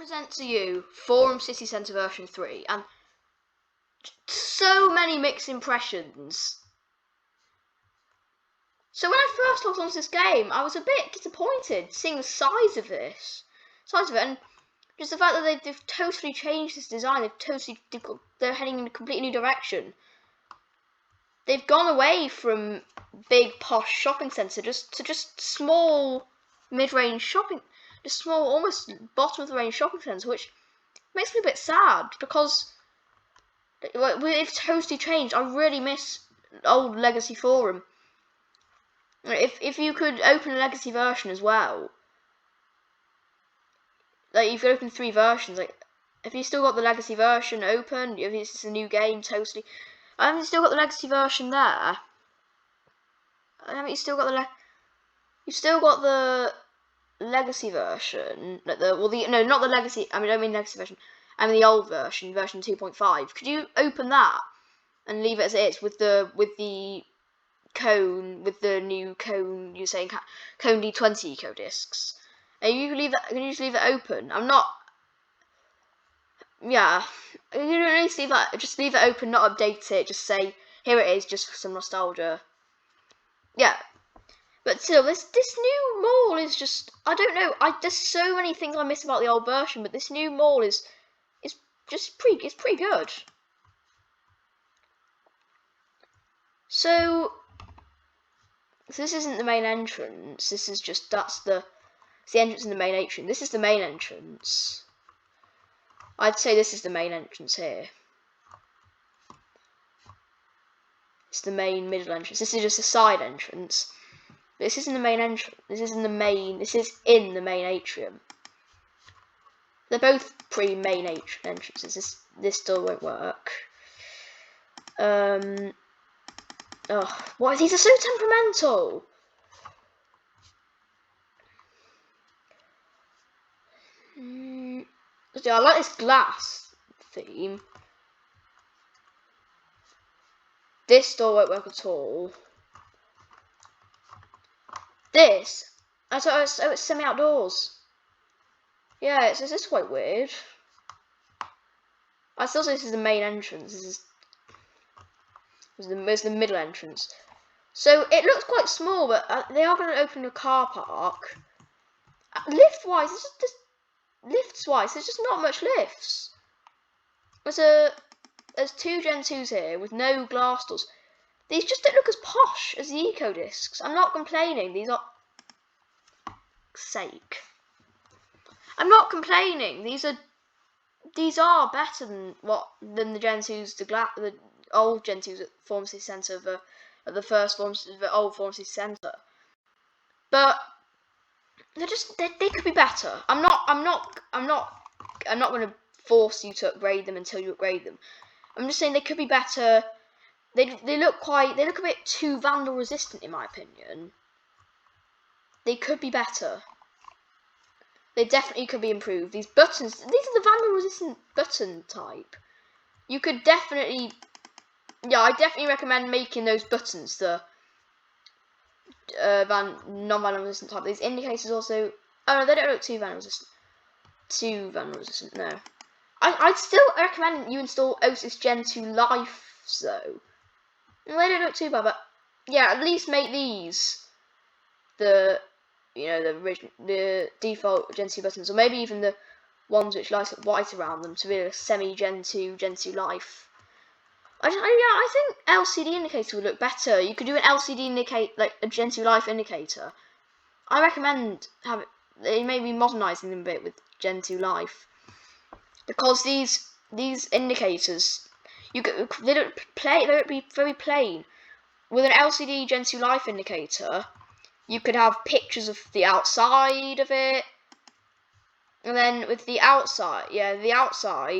present to you Forum City Centre version 3, and so many mixed impressions. So when I first logged onto this game, I was a bit disappointed seeing the size of it, and just the fact that they've totally changed this design. They're heading in a completely new direction. They've gone away from big posh shopping centre to just small mid-range shopping, just small, almost bottom of the range shopping centre, which makes me a bit sad because it's totally changed. I really miss old Legacy Forum. If you could open a Legacy version as well, like you could open 3 versions. Like if you still got the Legacy version open, if it's a new game, totally. Haven't you still got the Legacy version there? Haven't you still got You've still got the Legacy version, like no, not the Legacy. I don't mean Legacy version. I mean the old version, version 2.5. Could you open that and leave it as it is with the cone, with the new cone? You're saying cone D20 eco discs. And you can leave that. Can you just leave it open? I'm not. Yeah, you don't really leave that. Just leave it open, not update it. Just say here it is, just for some nostalgia. Yeah. But still, this new mall is just, I don't know. There's so many things I miss about the old version, but this new mall is just pretty good. So this isn't the main entrance. This is just it's the entrance in the main atrium. This is the main entrance. I'd say this is the main entrance here. It's the main middle entrance. This is just a side entrance. This isn't the main entrance. This is in the main atrium. They're both pretty main entrances. This still won't work. Oh, why these are so temperamental. I like this glass theme. This door won't work at all. This, it's semi-outdoors. Yeah, it's quite weird. I still say this is the main entrance. This is the middle entrance. So it looks quite small, but they are going to open a car park. Lift-wise, there's just not much lifts. There's 2 Gen 2s here with no glass doors. These just don't look as posh as the eco discs. I'm not complaining. These are I'm not complaining. These are better than the Gen 2s, the old Gen 2s at Forum City Centre, the old Forum City Centre. But they could be better. I'm not going to force you to upgrade them until you upgrade them. I'm just saying they could be better. They look a bit too vandal resistant in my opinion. They could be better. They definitely could be improved. These buttons, these are the vandal resistant button type. You could definitely, I definitely recommend making those buttons the non-vandal resistant type. These indicators also, oh no, they don't look too vandal resistant. No. I'd still recommend you install Osis Gen 2 Life though. They don't look too bad, but yeah, at least make these the default Gen 2 buttons, or maybe even the ones which light up white around them to be a semi Gen 2 Life. I think LCD indicator would look better. You could do an LCD indicate like a Gen 2 Life indicator. I recommend maybe modernising them a bit with Gen 2 Life, because these indicators they don't be very plain. With an LCD Gen 2 Life indicator, you could have pictures of the outside of it, and then with the outside,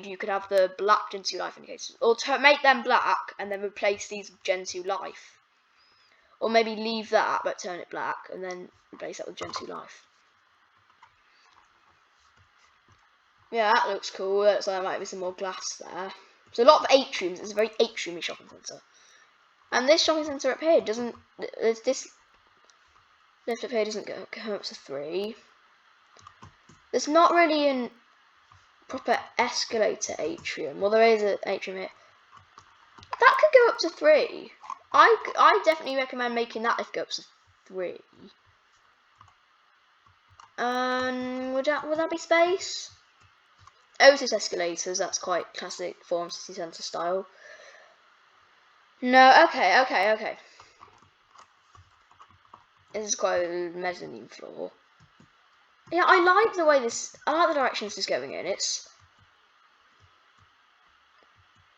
you could have the black Gen 2 Life indicators, or make them black and then replace these with Gen 2 Life, or maybe leave that but turn it black and then replace that with Gen 2 Life. Yeah, that looks cool. Looks like there might be some more glass there. So a lot of atriums. It's a very atrium-y shopping centre. And this shopping centre up here doesn't. This lift up here doesn't go up to 3. There's not really an proper escalator atrium. Well, there is an atrium here. That could go up to 3. I definitely recommend making that lift go up to 3. Would that be space? Otis escalators. That's quite classic Forum City Centre style. No. Okay. This is quite a mezzanine floor. Yeah, I like the way this. I like the direction this is going in.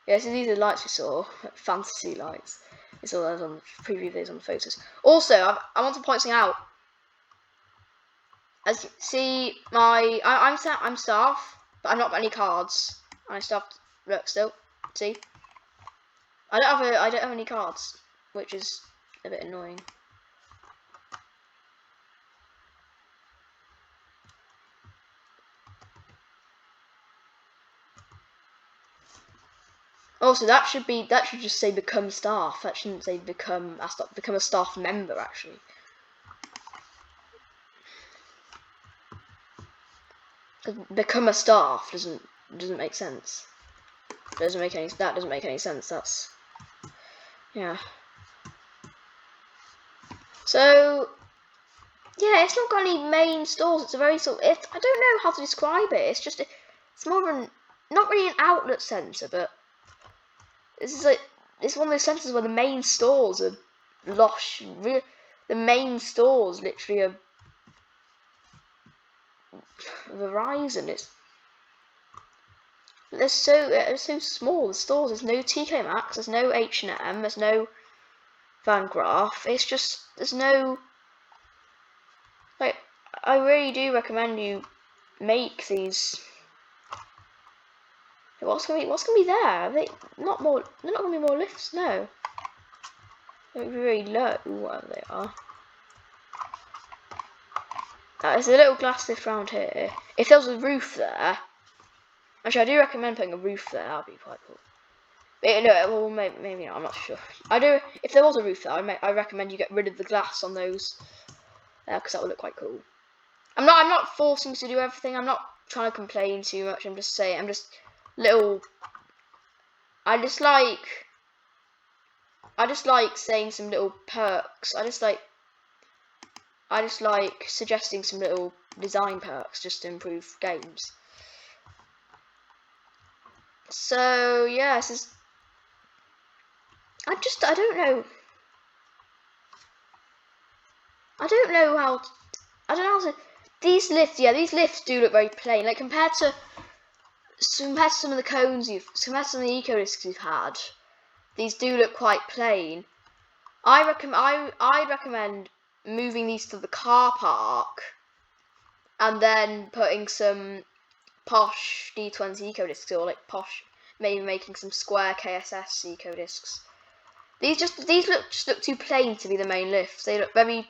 Yeah, so these are lights we saw, fantasy lights. We saw those on the preview videos on the photos. Also, I want to point something out. As you see, I'm staff, but I've not got any cards. I staffed. Look, still, see, I don't have any cards, which is a bit annoying. Also, that should just say become staff. That shouldn't say become a staff member actually. Because become a staff doesn't make sense. That doesn't make any sense. That's yeah. So yeah, it's not got any main stores. It's a very sort of, I don't know how to describe it. It's more of not really an outlet centre, but it's one of those centres where the main stores are lush. The main stores literally are Verizon. They're so small. The stores. There's no TK Maxx. There's no H&M. There's no Van Graaf. It's just there's no. Like, I really do recommend you make these. What's gonna be there? Are they not more? They're not gonna be more lifts. No. They're very low. Whatever they are. There's a little glass lift around here. If there was a roof there, actually, I do recommend putting a roof there. That'd be quite cool. But, no, well, maybe not. I'm not sure. I do. If there was a roof there, I recommend you get rid of the glass on those, because that would look quite cool. I'm not forcing you to do everything. I'm not trying to complain too much. I'm just saying. I'm just little. I just like saying some little perks. I just like suggesting some little design perks just to improve games. So yeah, this is. I don't know. I don't know how to. These lifts do look very plain. Like compared to some of the cones compared to some of the eco discs you've had, these do look quite plain. I recommend moving these to the car park and then putting some posh D20 eco discs, or like posh, maybe making some square KSS eco discs. These look too plain to be the main lifts. They look very.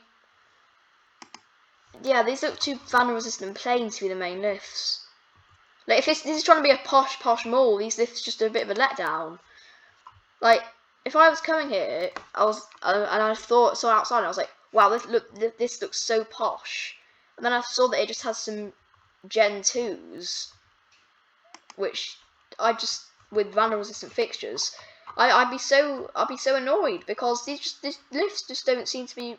Yeah, these look too vandal resistant and plain to be the main lifts. Like if this is trying to be a posh mall, these lifts just a bit of a letdown. Like if I was coming here, and I saw outside, and I was like, wow, this looks so posh. And then I saw that it just has some Gen 2s, which with vandal resistant fixtures, I'd be so annoyed because these lifts just don't seem to be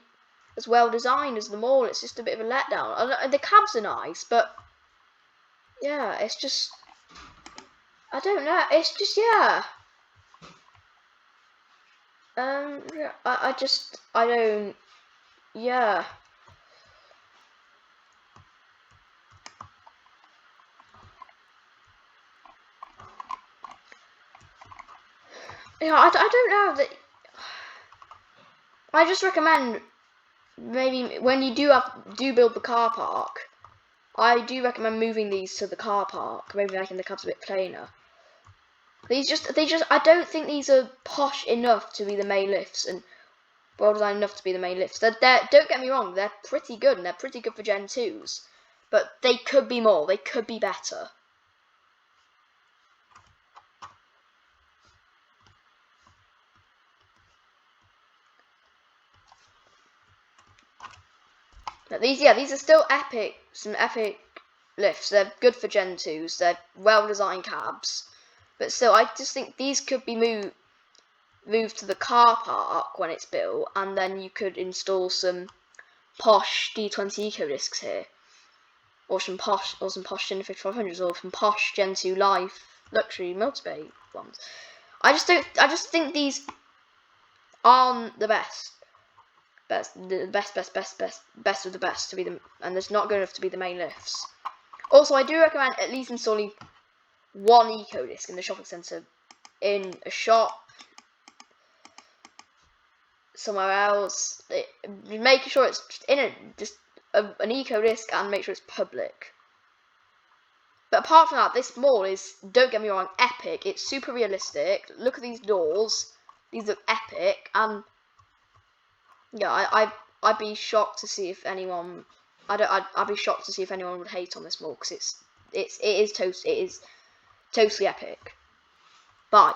as well designed as the mall. It's just a bit of a letdown. The cabs are nice, but yeah, it's just I don't know. It's just yeah. I don't. Yeah. Yeah, I don't know that. I just recommend maybe when you do build the car park, I do recommend moving these to the car park, maybe making the cabs a bit plainer. They just I don't think these are posh enough to be the main lifts and well designed enough to be the main lifts. Don't get me wrong, they're pretty good and they're pretty good for Gen 2s, but they could be more. They could be better. But these are still epic. Some epic lifts. They're good for Gen 2s. They're well-designed cabs. But still, I just think these could be moved to the car park when it's built, and then you could install some posh D20 eco discs here, or some posh Gen 5500s, or some posh Gen 2 Life luxury multi-bay ones. I just think these aren't the best of the best to be them, and it's not good enough to be the main lifts. Also, I do recommend at least installing one eco disc in the shopping centre, in a shop, somewhere else. Making sure it's in an eco disc, and make sure it's public. But apart from that, this mall is, don't get me wrong, epic. It's super realistic. Look at these doors; these look epic, and yeah, I'd be shocked to see if anyone. I'd be shocked to see if anyone would hate on this mall, because it is totally epic. Bye.